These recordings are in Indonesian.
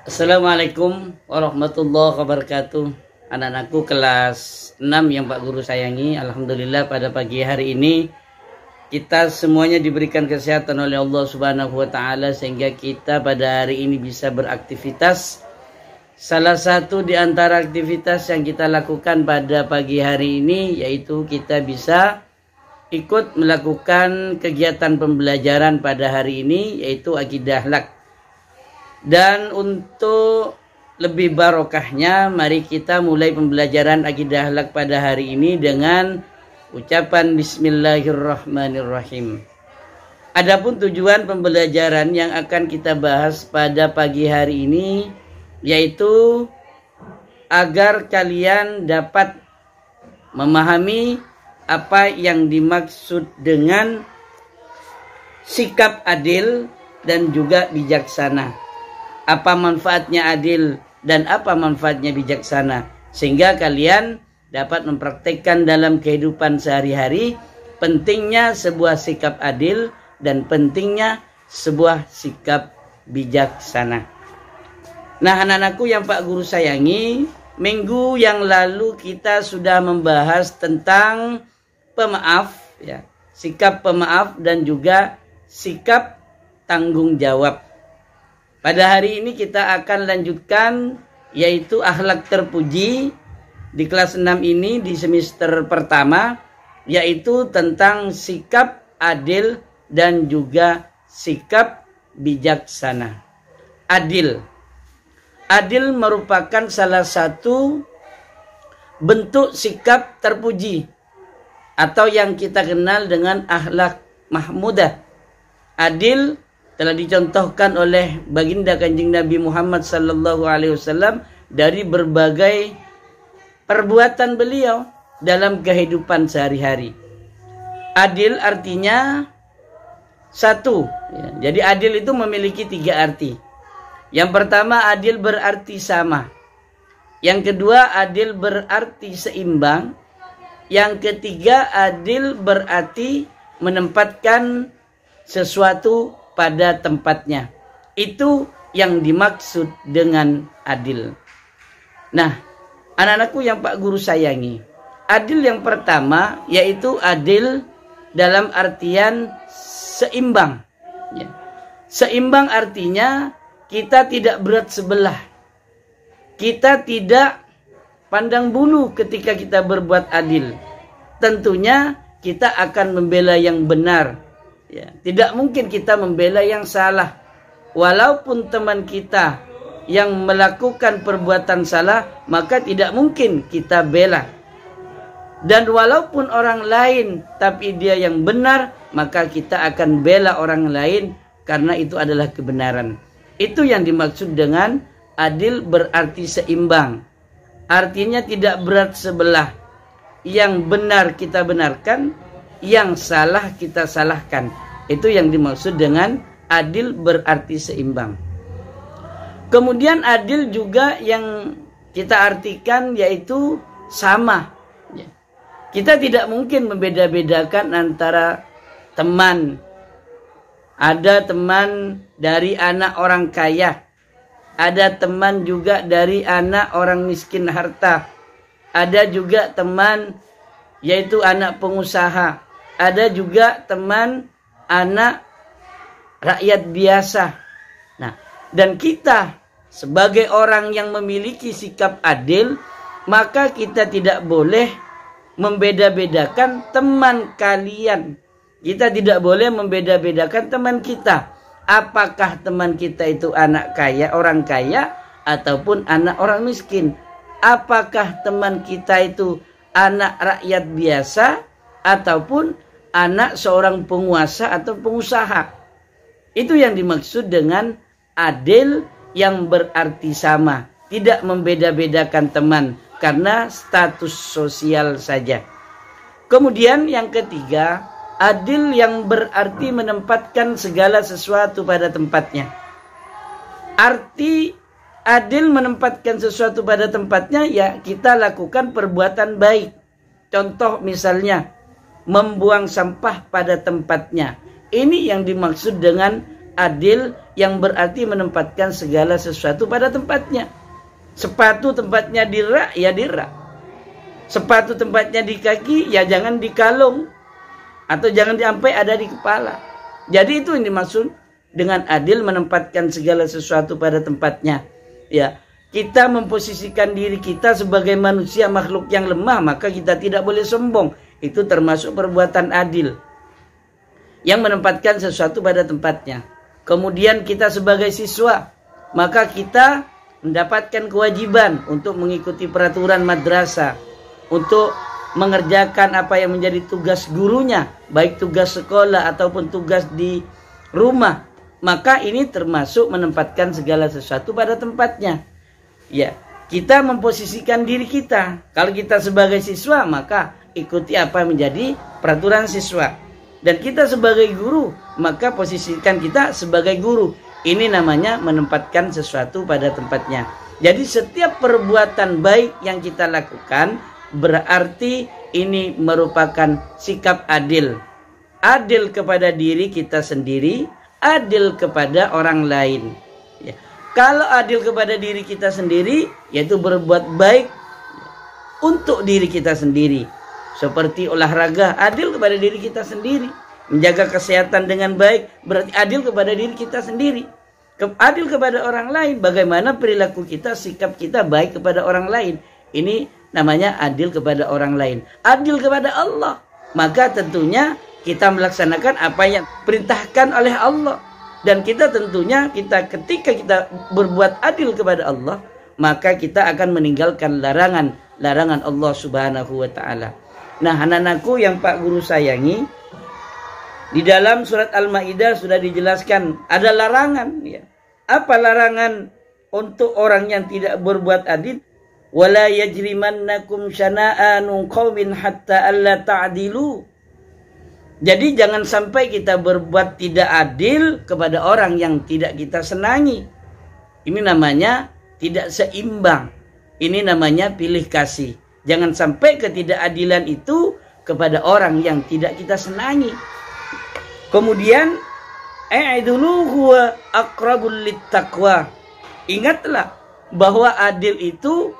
Assalamualaikum warahmatullahi wabarakatuh. Anak-anakku kelas 6 yang Pak Guru sayangi, alhamdulillah pada pagi hari ini kita semuanya diberikan kesehatan oleh Allah Subhanahu wa taala sehingga kita pada hari ini bisa beraktivitas. Salah satu di antara aktivitas yang kita lakukan pada pagi hari ini yaitu kita bisa ikut melakukan kegiatan pembelajaran pada hari ini yaitu akidah akhlak. Dan untuk lebih barokahnya, mari kita mulai pembelajaran akidah akhlak pada hari ini dengan ucapan Bismillahirrahmanirrahim. Adapun tujuan pembelajaran yang akan kita bahas pada pagi hari ini yaitu agar kalian dapat memahami apa yang dimaksud dengan sikap adil dan juga bijaksana. Apa manfaatnya adil dan apa manfaatnya bijaksana, sehingga kalian dapat mempraktekkan dalam kehidupan sehari-hari pentingnya sebuah sikap adil dan pentingnya sebuah sikap bijaksana. Nah, anak-anakku yang Pak Guru sayangi, minggu yang lalu kita sudah membahas tentang pemaaf, ya, sikap pemaaf dan juga sikap tanggung jawab. Pada hari ini kita akan lanjutkan yaitu akhlak terpuji di kelas 6 ini di semester pertama, yaitu tentang sikap adil dan juga sikap bijaksana. Adil. Adil merupakan salah satu bentuk sikap terpuji atau yang kita kenal dengan akhlak mahmudah. Adil telah dicontohkan oleh baginda Kanjeng Nabi Muhammad sallallahu alaihi wasallam dari berbagai perbuatan beliau dalam kehidupan sehari-hari. Adil artinya satu, ya. Jadi adil itu memiliki 3 arti. Yang pertama, adil berarti sama. Yang kedua, adil berarti seimbang. Yang ketiga, adil berarti menempatkan sesuatu pada tempatnya. Itu yang dimaksud dengan adil. Nah, anak-anakku yang Pak Guru sayangi, adil yang pertama yaitu adil dalam artian seimbang, ya. Seimbang artinya kita tidak berat sebelah, kita tidak pandang bulu ketika kita berbuat adil. Tentunya kita akan membela yang benar, ya, tidak mungkin kita membela yang salah. Walaupun teman kita yang melakukan perbuatan salah, maka tidak mungkin kita bela. Dan walaupun orang lain tapi dia yang benar, maka kita akan bela orang lain karena itu adalah kebenaran. Itu yang dimaksud dengan adil berarti seimbang. Artinya tidak berat sebelah. Yang benar kita benarkan, yang salah kita salahkan. Itu yang dimaksud dengan adil berarti seimbang. Kemudian adil juga yang kita artikan yaitu sama. Kita tidak mungkin membeda-bedakan antara teman. Ada teman dari anak orang kaya, ada teman juga dari anak orang miskin harta, ada juga teman yaitu anak pengusaha, ada juga teman anak rakyat biasa. Nah, dan kita sebagai orang yang memiliki sikap adil, maka kita tidak boleh membeda-bedakan teman kalian. Kita tidak boleh membeda-bedakan teman kita. Apakah teman kita itu anak kaya, orang kaya, ataupun anak orang miskin? Apakah teman kita itu anak rakyat biasa ataupun anak seorang penguasa atau pengusaha? Itu yang dimaksud dengan adil yang berarti sama, tidak membeda-bedakan teman karena status sosial saja. Kemudian yang ketiga, adil yang berarti menempatkan segala sesuatu pada tempatnya. Arti adil menempatkan sesuatu pada tempatnya, ya kita lakukan perbuatan baik. Contoh misalnya membuang sampah pada tempatnya. Ini yang dimaksud dengan adil yang berarti menempatkan segala sesuatu pada tempatnya. Sepatu tempatnya di rak, ya di rak. Sepatu tempatnya di kaki, ya jangan di kalung. Atau jangan sampai ada di kepala. Jadi itu yang dimaksud dengan adil, menempatkan segala sesuatu pada tempatnya. Ya, kita memposisikan diri kita sebagai manusia makhluk yang lemah, maka kita tidak boleh sombong. Itu termasuk perbuatan adil. Yang menempatkan sesuatu pada tempatnya. Kemudian kita sebagai siswa, maka kita mendapatkan kewajiban untuk mengikuti peraturan madrasah, untuk mengerjakan apa yang menjadi tugas gurunya, baik tugas sekolah ataupun tugas di rumah. Maka ini termasuk menempatkan segala sesuatu pada tempatnya. Ya, kita memposisikan diri kita. Kalau kita sebagai siswa, maka ikuti apa yang menjadi peraturan siswa. Dan kita sebagai guru, maka posisikan kita sebagai guru. Ini namanya menempatkan sesuatu pada tempatnya. Jadi setiap perbuatan baik yang kita lakukan berarti ini merupakan sikap adil. Adil kepada diri kita sendiri, adil kepada orang lain. Ya. Kalau adil kepada diri kita sendiri, yaitu berbuat baik untuk diri kita sendiri. Seperti olahraga, adil kepada diri kita sendiri. Menjaga kesehatan dengan baik, berarti adil kepada diri kita sendiri. Adil kepada orang lain, bagaimana perilaku kita, sikap kita baik kepada orang lain. Ini namanya adil kepada orang lain. Adil kepada Allah, maka tentunya kita melaksanakan apa yang perintahkan oleh Allah. Dan kita tentunya ketika kita berbuat adil kepada Allah, maka kita akan meninggalkan larangan Allah Subhanahu wa taala. Nah, anak-anakku yang Pak Guru sayangi, di dalam surat Al-Maidah sudah dijelaskan ada larangan, ya. Apa larangan untuk orang yang tidak berbuat adil? Wala yajrimannakum syana'anu qaumin hatta alla ta'dilu. Jadi jangan sampai kita berbuat tidak adil kepada orang yang tidak kita senangi. Ini namanya tidak seimbang. Ini namanya pilih kasih. Jangan sampai ketidakadilan itu kepada orang yang tidak kita senangi. Kemudian a'dulu huwa aqrabul littaqwa. Ingatlah bahwa adil itu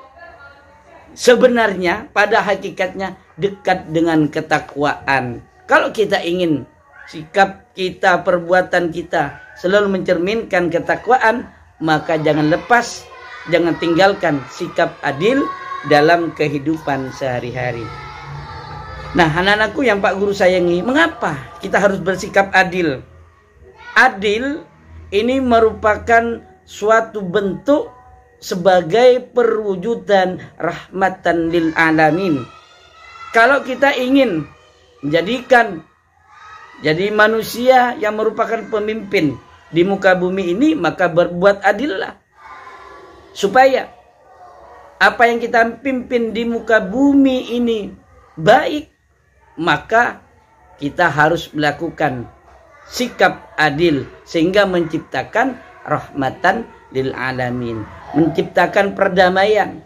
sebenarnya pada hakikatnya dekat dengan ketakwaan. Kalau kita ingin sikap kita, perbuatan kita selalu mencerminkan ketakwaan, maka jangan tinggalkan sikap adil dalam kehidupan sehari-hari. Nah, anak-anakku yang Pak Guru sayangi, mengapa kita harus bersikap adil? Adil ini merupakan suatu bentuk sebagai perwujudan rahmatan lil alamin. Kalau kita ingin jadi manusia yang merupakan pemimpin di muka bumi ini, maka berbuat adillah. Supaya apa yang kita pimpin di muka bumi ini baik, maka kita harus melakukan sikap adil sehingga menciptakan rahmatan lil alamin, menciptakan perdamaian,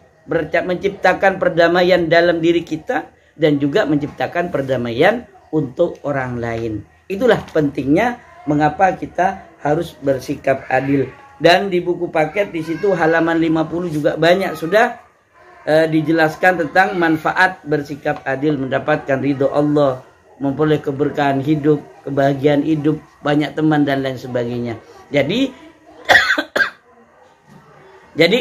dalam diri kita dan juga menciptakan perdamaian untuk orang lain. Itulah pentingnya mengapa kita harus bersikap adil. Dan di buku paket di situ halaman 50 juga banyak sudah dijelaskan tentang manfaat bersikap adil, mendapatkan ridho Allah, memperoleh keberkahan hidup, kebahagiaan hidup, banyak teman dan lain sebagainya. Jadi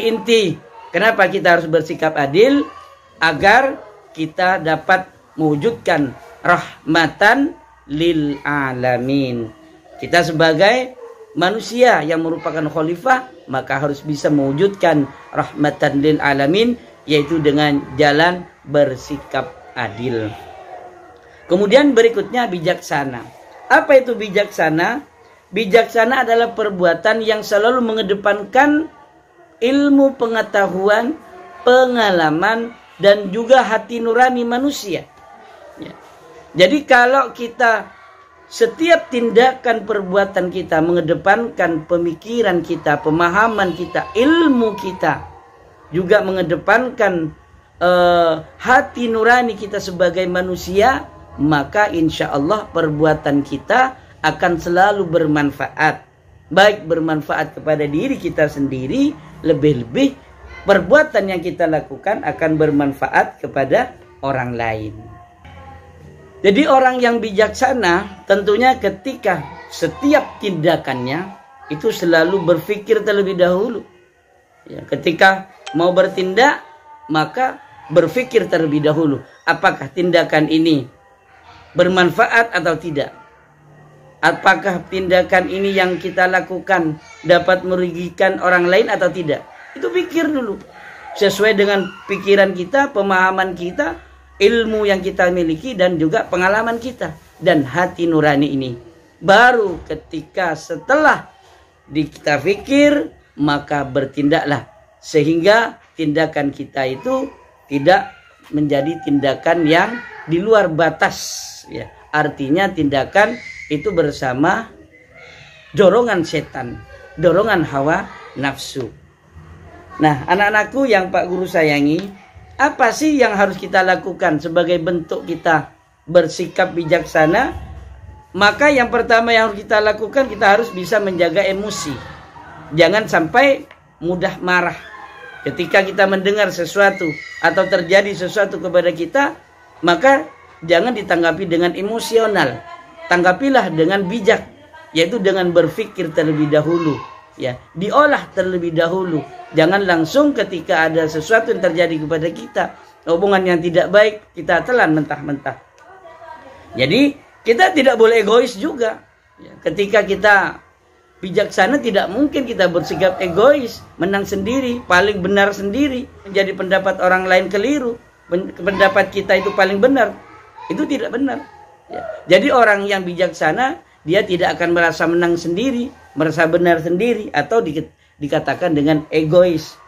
inti kenapa kita harus bersikap adil, agar kita dapat mewujudkan rahmatan lil alamin. Kita sebagai manusia yang merupakan khalifah, maka harus bisa mewujudkan rahmatan lil alamin, yaitu dengan jalan bersikap adil. Kemudian berikutnya bijaksana. Apa itu bijaksana? Bijaksana adalah perbuatan yang selalu mengedepankan ilmu pengetahuan, pengalaman, dan juga hati nurani manusia. Ya. Jadi kalau kita setiap tindakan perbuatan kita mengedepankan pemikiran kita, pemahaman kita, ilmu kita, juga mengedepankan hati nurani kita sebagai manusia, maka insya Allah perbuatan kita akan selalu bermanfaat. baik bermanfaat kepada diri kita sendiri, lebih-lebih perbuatan yang kita lakukan akan bermanfaat kepada orang lain. Jadi orang yang bijaksana tentunya ketika setiap tindakannya itu selalu berpikir terlebih dahulu. Ya, ketika mau bertindak maka berpikir terlebih dahulu, apakah tindakan ini bermanfaat atau tidak? Apakah tindakan ini yang kita lakukan dapat merugikan orang lain atau tidak? Itu pikir dulu. Sesuai dengan pikiran kita, pemahaman kita, ilmu yang kita miliki, dan juga pengalaman kita. Dan hati nurani ini. Baru ketika setelah kita pikir, maka bertindaklah. Sehingga tindakan kita itu tidak menjadi tindakan yang di luar batas. Ya. Artinya tindakan itu bersama dorongan setan, dorongan hawa nafsu. Nah, anak-anakku yang Pak Guru sayangi, apa sih yang harus kita lakukan sebagai bentuk kita bersikap bijaksana? Maka yang pertama yang harus kita lakukan, kita harus bisa menjaga emosi. Jangan sampai mudah marah. Ketika kita mendengar sesuatu atau terjadi sesuatu kepada kita, maka jangan ditanggapi dengan emosional. Tanggapilah dengan bijak, yaitu dengan berpikir terlebih dahulu. Ya, diolah terlebih dahulu. Jangan langsung ketika ada sesuatu yang terjadi kepada kita, hubungan yang tidak baik, kita telan mentah-mentah. Jadi kita tidak boleh egois juga. Ya, ketika kita bijaksana tidak mungkin kita bersikap egois, menang sendiri, paling benar sendiri, menjadi pendapat orang lain keliru, pendapat kita itu paling benar. Itu tidak benar. Ya. Jadi orang yang bijaksana, dia tidak akan merasa menang sendiri, merasa benar sendiri, atau dikatakan dengan egois.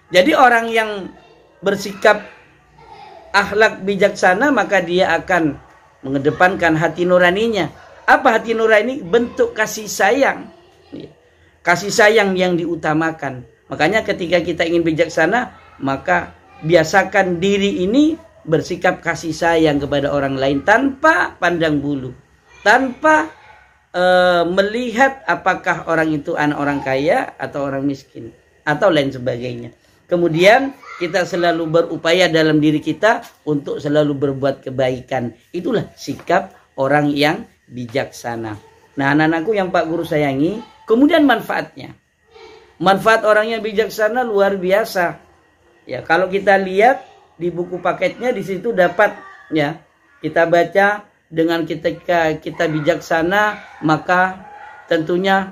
Jadi orang yang bersikap akhlak bijaksana, maka dia akan mengedepankan hati nuraninya. Apa hati nurani? Bentuk kasih sayang. Kasih sayang yang diutamakan. Makanya ketika kita ingin bijaksana, maka biasakan diri ini bersikap kasih sayang kepada orang lain tanpa pandang bulu, tanpa melihat apakah orang itu anak orang kaya atau orang miskin atau lain sebagainya. Kemudian kita selalu berupaya dalam diri kita untuk selalu berbuat kebaikan. Itulah sikap orang yang bijaksana. Nah, anak-anakku yang Pak Guru sayangi, kemudian manfaatnya. Manfaat orang yang bijaksana luar biasa. Ya, kalau kita lihat di buku paketnya, di situ dapat, ya, kita baca, dengan ketika kita bijaksana, maka tentunya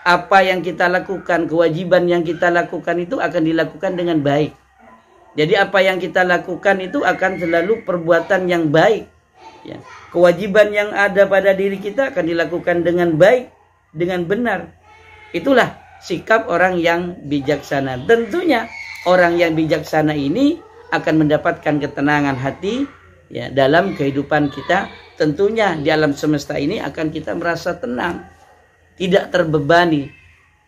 apa yang kita lakukan, kewajiban yang kita lakukan itu akan dilakukan dengan baik. Jadi apa yang kita lakukan itu akan selalu perbuatan yang baik. Ya. Kewajiban yang ada pada diri kita akan dilakukan dengan baik, dengan benar. Itulah sikap orang yang bijaksana. Tentunya orang yang bijaksana ini akan mendapatkan ketenangan hati, ya, dalam kehidupan kita. Tentunya di alam semesta ini akan kita merasa tenang, tidak terbebani,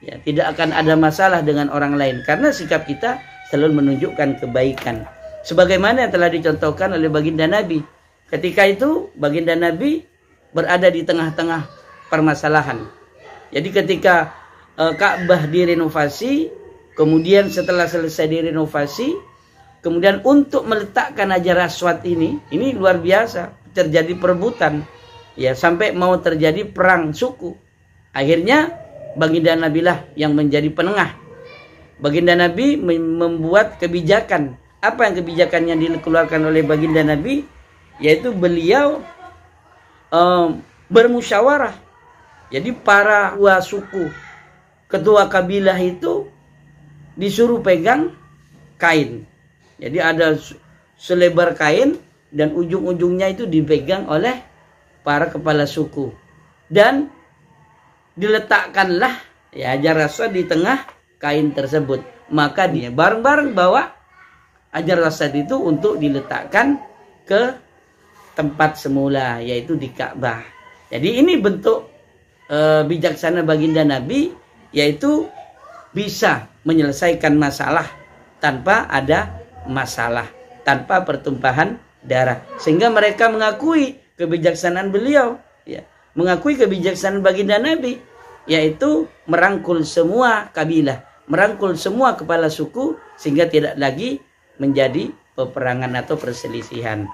ya, tidak akan ada masalah dengan orang lain, karena sikap kita selalu menunjukkan kebaikan. Sebagaimana yang telah dicontohkan oleh baginda Nabi. Ketika itu baginda Nabi berada di tengah-tengah permasalahan. Jadi ketika Ka'bah direnovasi, kemudian setelah selesai direnovasi, kemudian untuk meletakkan Hajar Aswad ini luar biasa, terjadi perebutan, ya, sampai mau terjadi perang suku. Akhirnya baginda Nabi lah yang menjadi penengah. Baginda Nabi membuat kebijakan. Apa yang kebijakan yang dikeluarkan oleh baginda Nabi? Yaitu beliau bermusyawarah. Jadi para ketua suku, ketua kabilah itu disuruh pegang kain. Jadi ada selebar kain dan ujung-ujungnya itu dipegang oleh para kepala suku. Dan diletakkanlah, ya, Hajar Aswad di tengah kain tersebut. Maka dia bareng-bareng bawa Hajar Aswad itu untuk diletakkan ke tempat semula, yaitu di Ka'bah. Jadi ini bentuk bijaksana baginda Nabi, yaitu bisa menyelesaikan masalah tanpa ada masalah, tanpa pertumpahan darah, sehingga mereka mengakui kebijaksanaan beliau, ya, mengakui kebijaksanaan baginda Nabi. yaitu merangkul semua kabilah, merangkul semua kepala suku, sehingga tidak lagi menjadi peperangan atau perselisihan.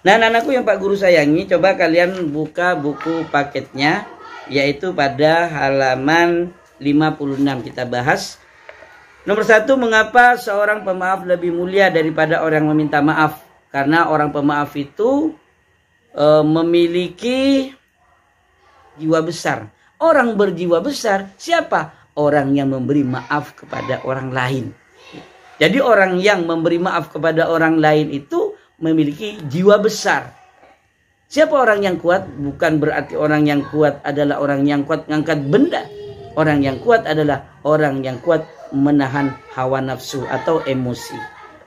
Nah, anak-anakku yang Pak Guru sayangi, coba kalian buka buku paketnya, yaitu pada halaman 56 kita bahas. Nomor 1, mengapa seorang pemaaf lebih mulia daripada orang yang meminta maaf? Karena orang pemaaf itu memiliki jiwa besar. Orang berjiwa besar siapa? Orang yang memberi maaf kepada orang lain. Jadi orang yang memberi maaf kepada orang lain itu memiliki jiwa besar. Siapa orang yang kuat? Bukan berarti orang yang kuat adalah orang yang kuat mengangkat benda. Orang yang kuat adalah orang yang kuat menahan hawa nafsu atau emosi.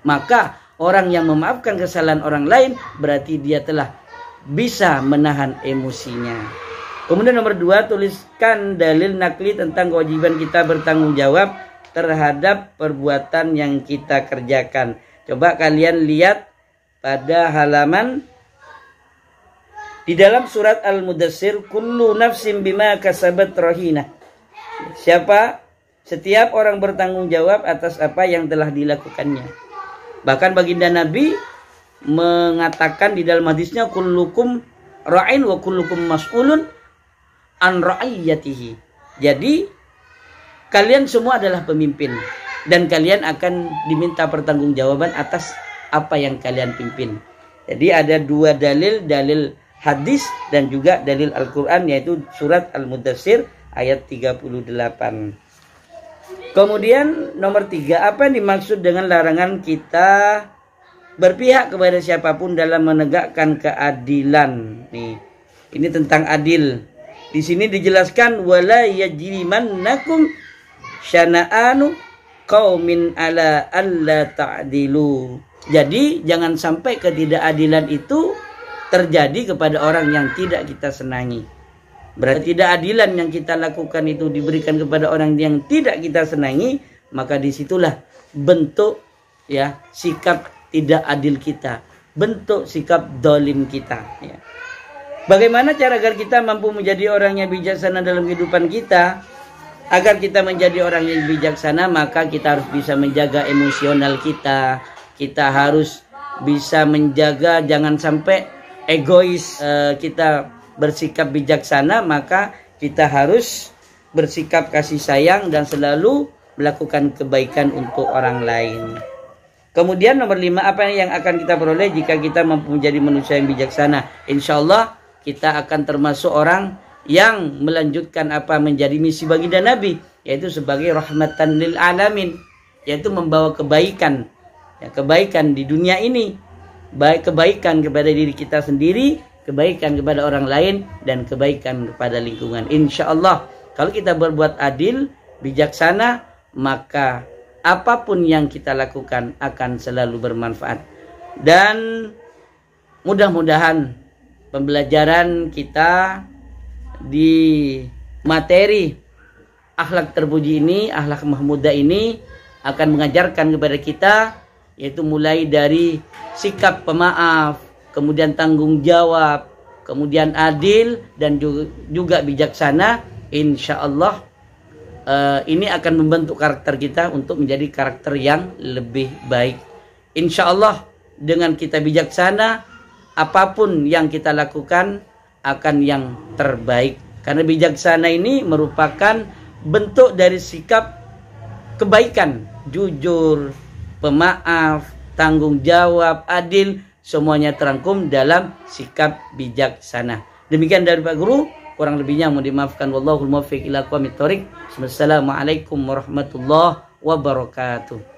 Maka orang yang memaafkan kesalahan orang lain berarti dia telah bisa menahan emosinya. Kemudian nomor 2, tuliskan dalil nakli tentang kewajiban kita bertanggung jawab terhadap perbuatan yang kita kerjakan. Coba kalian lihat pada halaman di dalam surat Al-Mudassir, kullu nafsin bima kasabat rahina. Setiap orang bertanggung jawab atas apa yang telah dilakukannya. Bahkan baginda Nabi mengatakan di dalam hadisnya, kullukum ra'in wa kullukum mas'ulun an ra'iyatihi. Jadi kalian semua adalah pemimpin dan kalian akan diminta pertanggungjawaban atas apa yang kalian pimpin. Jadi ada 2 dalil, dalil hadis dan juga dalil Al-Quran, yaitu surat Al-Mudassir ayat 38. Kemudian nomor 3, apa yang dimaksud dengan larangan kita berpihak kepada siapapun dalam menegakkan keadilan? Nih, ini tentang adil. Di sini dijelaskan, wala yajrimannakum syana'anu qaumin ala alla ta'dilu. Jadi jangan sampai ketidakadilan itu terjadi kepada orang yang tidak kita senangi. Berarti ketidakadilan yang kita lakukan itu diberikan kepada orang yang tidak kita senangi, maka disitulah bentuk ya sikap tidak adil kita, bentuk sikap dolim kita. Ya. Bagaimana cara agar kita mampu menjadi orang yang bijaksana dalam kehidupan kita? Agar kita menjadi orang yang bijaksana, maka kita harus bisa menjaga emosional kita. Kita harus bisa menjaga jangan sampai egois. Kita bersikap bijaksana, maka kita harus bersikap kasih sayang dan selalu melakukan kebaikan untuk orang lain. Kemudian nomor 5, apa yang akan kita peroleh jika kita mampu menjadi manusia yang bijaksana? Insya Allah kita akan termasuk orang yang melanjutkan apa menjadi misi baginda Nabi, yaitu sebagai rahmatan lil alamin, yaitu membawa kebaikan, ya, kebaikan di dunia ini, baik kebaikan kepada diri kita sendiri, kebaikan kepada orang lain, dan kebaikan kepada lingkungan. Insya Allah kalau kita berbuat adil, bijaksana, maka apapun yang kita lakukan akan selalu bermanfaat. Dan mudah-mudahan pembelajaran kita di materi akhlak terpuji ini, akhlak mahmudah ini akan mengajarkan kepada kita, yaitu mulai dari sikap pemaaf, kemudian tanggung jawab, kemudian adil, dan juga bijaksana. Insya Allah ini akan membentuk karakter kita untuk menjadi karakter yang lebih baik. Insya Allah dengan kita bijaksana, apapun yang kita lakukan akan yang terbaik. Karena bijaksana ini merupakan bentuk dari sikap kebaikan, jujur, pemaaf, tanggung jawab, adil, semuanya terangkum dalam sikap bijaksana. Demikian dari Pak Guru, kurang lebihnya mohon dimaafkan. Wallahul muwaffiq ila aqwamit thoriq. Wassalamualaikum warahmatullahi wabarakatuh.